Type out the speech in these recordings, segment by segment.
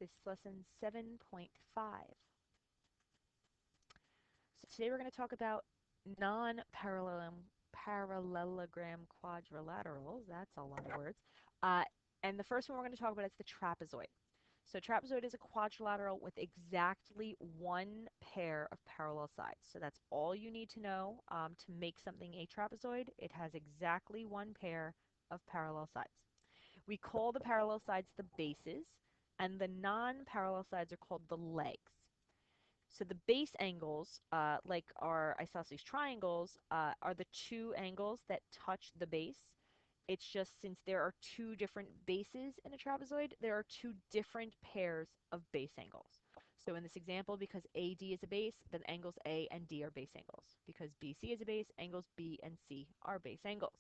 This is lesson 7.5. So today we're going to talk about non-parallelogram quadrilaterals. That's a lot of words. Uh, and the first one we're going to talk about is the trapezoid. So trapezoid is a quadrilateral with exactly one pair of parallel sides. So that's all you need to know to make something a trapezoid. It has exactly one pair of parallel sides. We call the parallel sides the bases, and the non-parallel sides are called the legs. So the base angles, like our isosceles triangles, are the two angles that touch the base. It's just since there are two different bases in a trapezoid, there are two different pairs of base angles. So in this example, because AD is a base, then angles A and D are base angles. Because BC is a base, angles B and C are base angles.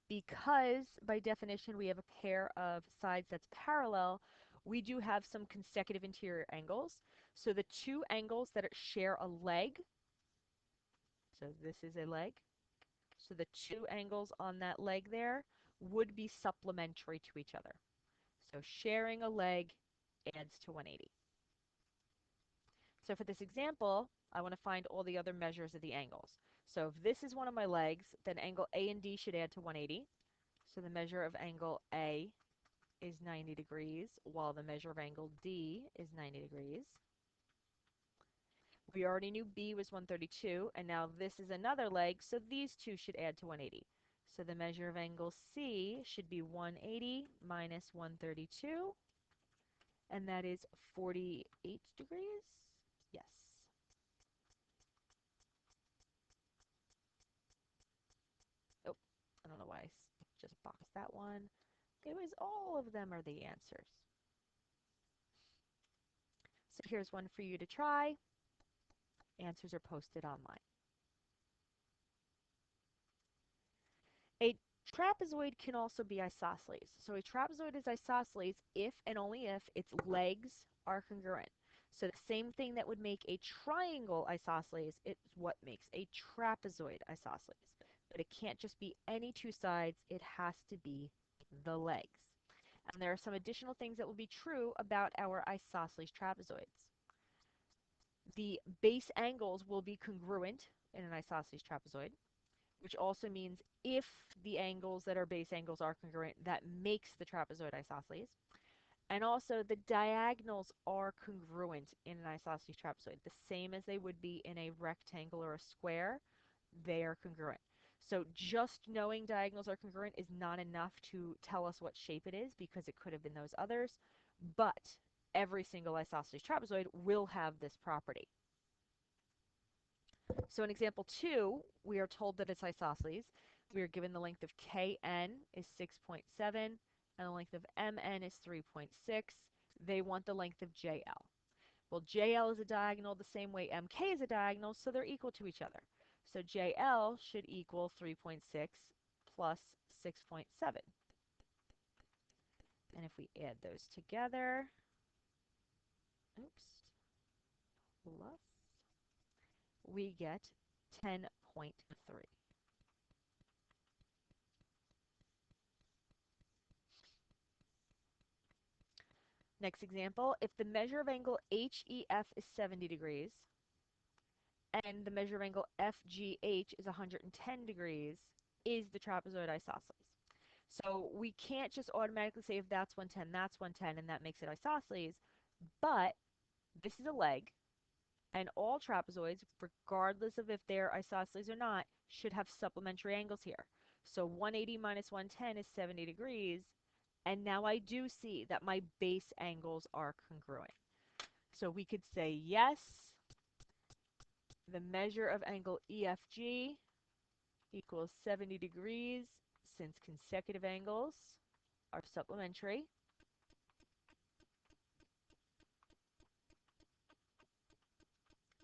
Because by definition we have a pair of sides that's parallel, we do have some consecutive interior angles. So the two angles that share a leg, so this is a leg, so the two angles on that leg there would be supplementary to each other. So sharing a leg adds to 180. So for this example, I want to find all the other measures of the angles. So if this is one of my legs, then angle A and D should add to 180. So the measure of angle A is 90 degrees, while the measure of angle D is 90 degrees. We already knew B was 132, and now this is another leg, so these two should add to 180. So the measure of angle C should be 180 minus 132, and that is 48 degrees. Yes. Oh, I don't know why I just boxed that one. It was all of them are the answers. So here's one for you to try. Answers are posted online. A trapezoid can also be isosceles. So a trapezoid is isosceles if and only if its legs are congruent. So the same thing that would make a triangle isosceles is what makes a trapezoid isosceles. But it can't just be any two sides, it has to be the legs. And there are some additional things that will be true about our isosceles trapezoids. The base angles will be congruent in an isosceles trapezoid, which also means if the angles that are base angles are congruent, that makes the trapezoid isosceles. And also the diagonals are congruent in an isosceles trapezoid, the same as they would be in a rectangle or a square. They are congruent. So just knowing diagonals are congruent is not enough to tell us what shape it is, because it could have been those others, but every single isosceles trapezoid will have this property. So in example 2, we are told that it's isosceles. We are given the length of KN is 6.7 and the length of MN is 3.6. They want the length of JL. Well, JL is a diagonal the same way MK is a diagonal, so they're equal to each other. So JL should equal 3.6 plus 6.7. And if we add those together, oops, plus, we get 10.3. Next example, if the measure of angle HEF is 70 degrees and the measure of angle FGH is 110 degrees, is the trapezoid isosceles? So we can't just automatically say if that's 110, that's 110, and that makes it isosceles, but this is a leg, and all trapezoids, regardless of if they're isosceles or not, should have supplementary angles here. So 180 minus 110 is 70 degrees, and now I do see that my base angles are congruent. So we could say yes, the measure of angle EFG equals 70 degrees since consecutive angles are supplementary.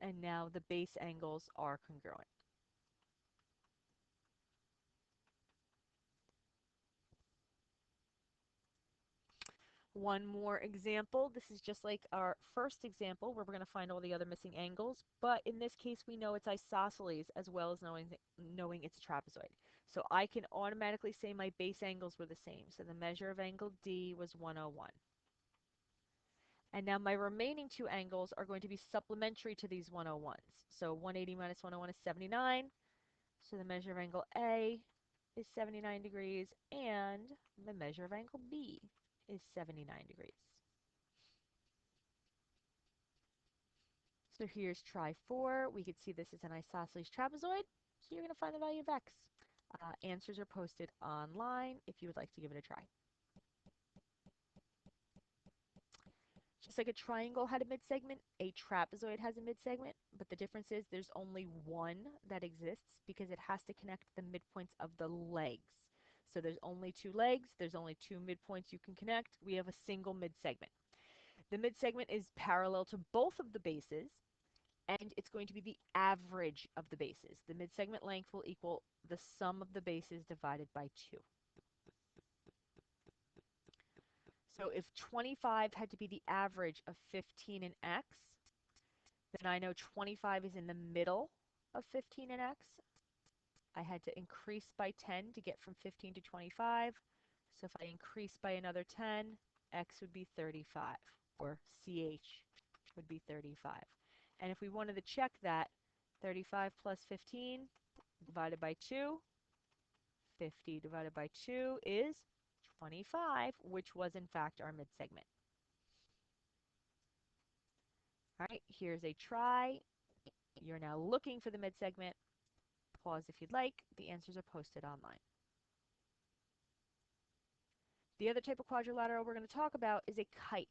And now the base angles are congruent. One more example. This is just like our first example where we're going to find all the other missing angles, but in this case we know it's isosceles as well as knowing it's a trapezoid. So I can automatically say my base angles were the same. So the measure of angle D was 101. And now my remaining two angles are going to be supplementary to these 101s. So 180 minus 101 is 79. So the measure of angle A is 79 degrees, and the measure of angle B is 79 degrees. So here's try 4. We could see this is an isosceles trapezoid, so you're going to find the value of x. Answers are posted online if you would like to give it a try. Just like a triangle had a midsegment, a trapezoid has a midsegment, but the difference is there's only one that exists because it has to connect the midpoints of the legs. So there's only two legs, there's only two midpoints you can connect. We have a single midsegment. The midsegment is parallel to both of the bases, and it's going to be the average of the bases. The midsegment length will equal the sum of the bases divided by 2. So if 25 had to be the average of 15 and x, then I know 25 is in the middle of 15 and x. I had to increase by 10 to get from 15 to 25. So if I increase by another 10, x would be 35, or ch would be 35. And if we wanted to check that, 35 plus 15 divided by 2, 50 divided by 2 is 25, which was in fact our midsegment. All right, here's a try. You're now looking for the midsegment. Pause if you'd like. The answers are posted online. The other type of quadrilateral we're going to talk about is a kite.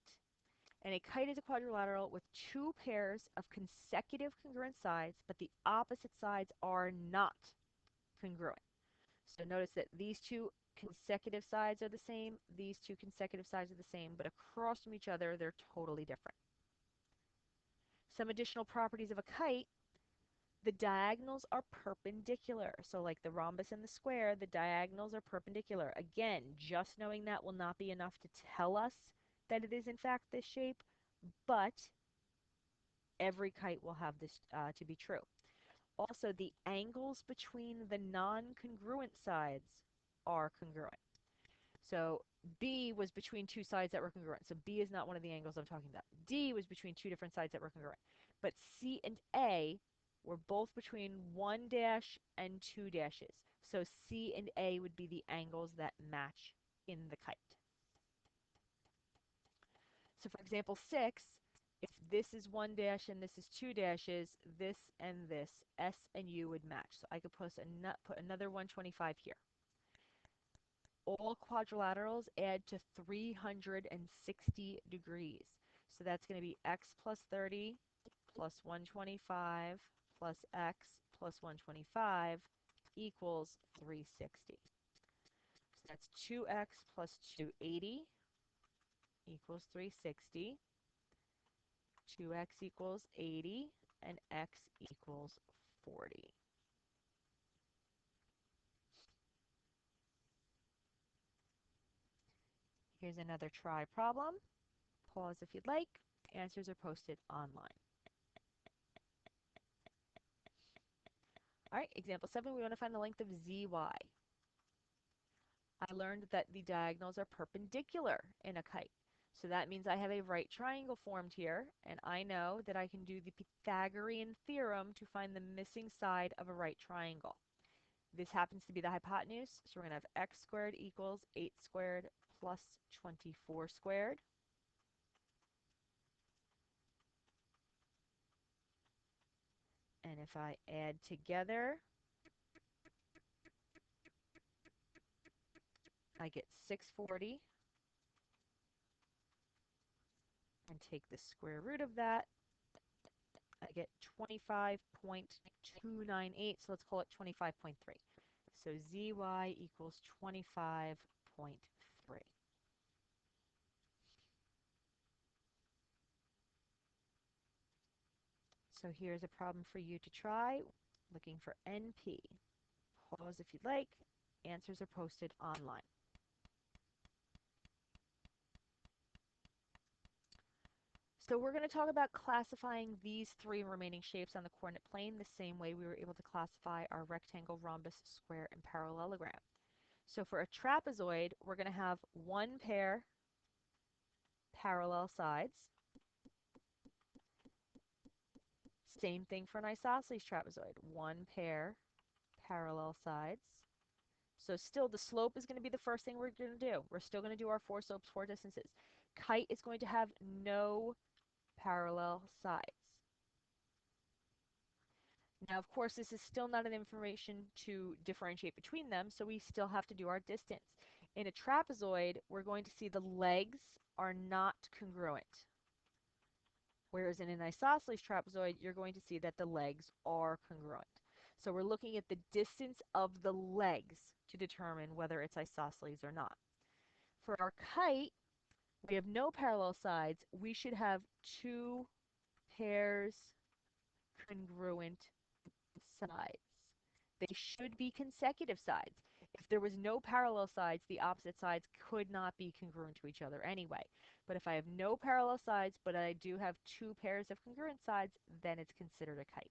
And a kite is a quadrilateral with two pairs of consecutive congruent sides, but the opposite sides are not congruent. So notice that these two consecutive sides are the same, these two consecutive sides are the same, but across from each other, they're totally different. Some additional properties of a kite: the diagonals are perpendicular. So like the rhombus and the square, the diagonals are perpendicular. Again, just knowing that will not be enough to tell us that it is in fact this shape, but every kite will have this to be true. Also, the angles between the non-congruent sides are congruent. So B was between two sides that were congruent. So B is not one of the angles I'm talking about. D was between two different sides that were congruent. But C and A were both between one dash and two dashes. So C and A would be the angles that match in the kite. So for example 6, if this is one dash and this is two dashes, this and this, S and U would match. So I could put another 125 here. All quadrilaterals add to 360 degrees. So that's going to be x plus 30 plus 125 plus x plus 125 equals 360. So that's 2x plus 280 equals 360. 2x equals 80, and x equals 40. Here's another try problem. Pause if you'd like. Answers are posted online. All right, example 7, we want to find the length of zy. I learned that the diagonals are perpendicular in a kite. So that means I have a right triangle formed here, and I know that I can do the Pythagorean theorem to find the missing side of a right triangle. This happens to be the hypotenuse, so we're going to have x squared equals 8 squared plus 24 squared. And if I add together, I get 640. And take the square root of that, I get 25.298, so let's call it 25.3. So zy equals 25.3. So here's a problem for you to try, looking for NP. Pause if you'd like. Answers are posted online. So we're going to talk about classifying these three remaining shapes on the coordinate plane the same way we were able to classify our rectangle, rhombus, square, and parallelogram. So for a trapezoid, we're going to have one pair parallel sides, Same thing for an isosceles trapezoid. One pair, parallel sides. So still the slope is going to be the first thing we're going to do. We're still going to do our four slopes, four distances. Kite is going to have no parallel sides. Now, of course, this is still not an information to differentiate between them, so we still have to do our distance. In a trapezoid, we're going to see the legs are not congruent. Whereas in an isosceles trapezoid, you're going to see that the legs are congruent. So we're looking at the distance of the legs to determine whether it's isosceles or not. For our kite, we have no parallel sides. We should have two pairs congruent sides. They should be consecutive sides. If there was no parallel sides, the opposite sides could not be congruent to each other anyway. But if I have no parallel sides, but I do have two pairs of congruent sides, then it's considered a kite.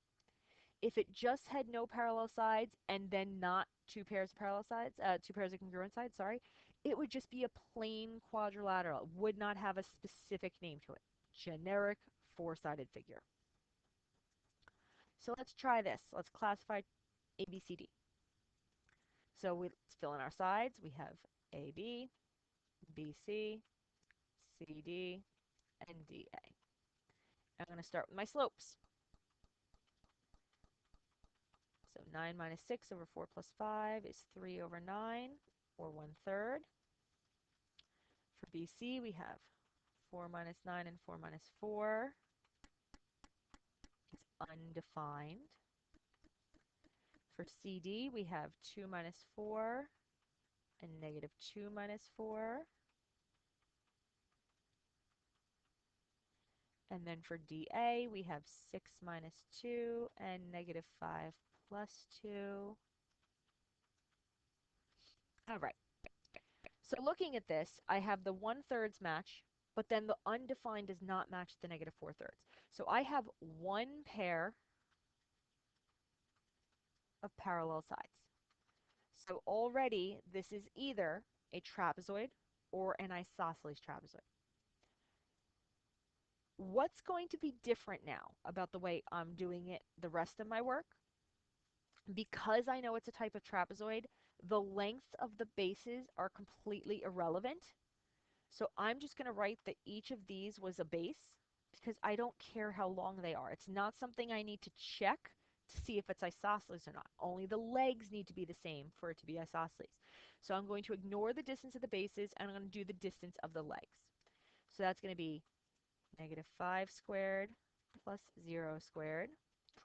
If it just had no parallel sides and then not two pairs of parallel sides, two pairs of congruent sides, sorry, it would just be a plain quadrilateral. It would not have a specific name to it. Generic four-sided figure. So let's try this. Let's classify A, B, C, D. So let's fill in our sides. We have AB, BC, CD, and DA. I'm going to start with my slopes. So 9 minus 6 over 4 plus 5 is 3 over 9, or 1/3. For BC, we have 4 minus 9 and 4 minus 4 is undefined. For CD, we have 2 minus 4 and negative 2 minus 4. And then for DA, we have 6 minus 2 and negative 5 plus 2. All right. So looking at this, I have the 1/3 match, but then the undefined does not match the negative 4/3. So I have one pair of parallel sides. So already this is either a trapezoid or an isosceles trapezoid. What's going to be different now about the way I'm doing it the rest of my work? Because I know it's a type of trapezoid, the length of the bases are completely irrelevant. So I'm just going to write that each of these was a base because I don't care how long they are. It's not something I need to check to see if it's isosceles or not. Only the legs need to be the same for it to be isosceles. So I'm going to ignore the distance of the bases and I'm going to do the distance of the legs. So that's going to be negative 5 squared plus 0 squared.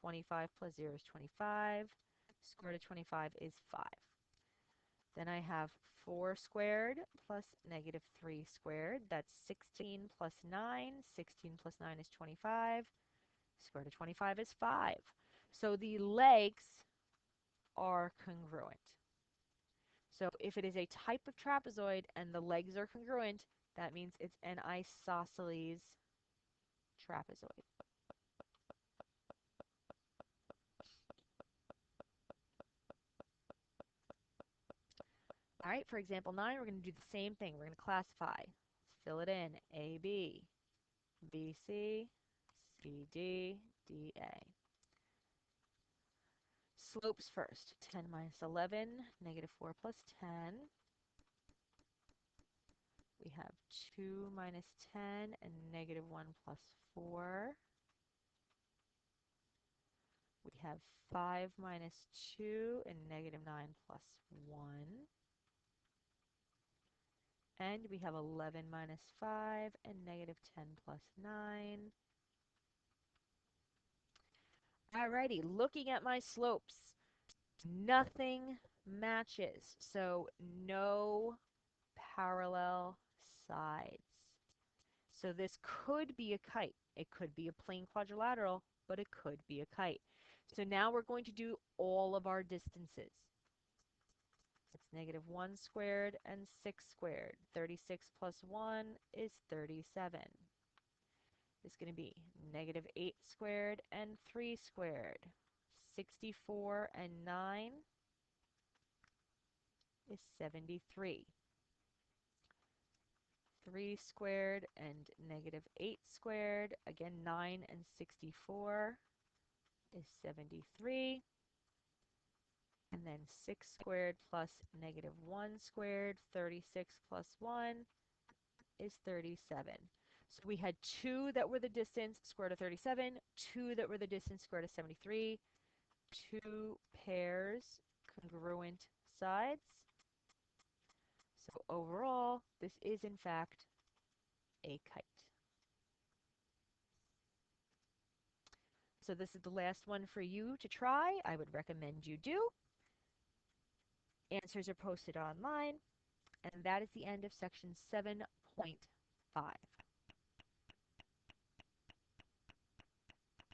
25 plus 0 is 25. Square root of 25 is 5. Then I have 4 squared plus negative 3 squared. That's 16 plus 9. 16 plus 9 is 25. Square root of 25 is 5. So the legs are congruent. So if it is a type of trapezoid and the legs are congruent, that means it's an isosceles trapezoid. All right, for example 9, we're going to do the same thing. We're going to classify. Let's fill it in. AB, BC, CD, DA. Slopes first. 10 minus 11, negative 4 plus 10. We have 2 minus 10 and negative 1 plus 4. We have 5 minus 2 and negative 9 plus 1. And we have 11 minus 5 and negative 10 plus 9. Alrighty, looking at my slopes, nothing matches. So no parallel sides. So this could be a kite. It could be a plain quadrilateral, but it could be a kite. So now we're going to do all of our distances. It's negative 1 squared and 6 squared. 36 plus 1 is 37. It's going to be negative 8 squared and 3 squared. 64 and 9 is 73. 3 squared and negative 8 squared. Again, 9 and 64 is 73. And then 6 squared plus negative 1 squared, 36 plus 1 is 37. So we had 2 that were the distance, square root of 37, 2 that were the distance, square root of 73, 2 pairs congruent sides. So overall, this is in fact a kite. So this is the last one for you to try. I would recommend you do. Answers are posted online. And that is the end of section 7.5.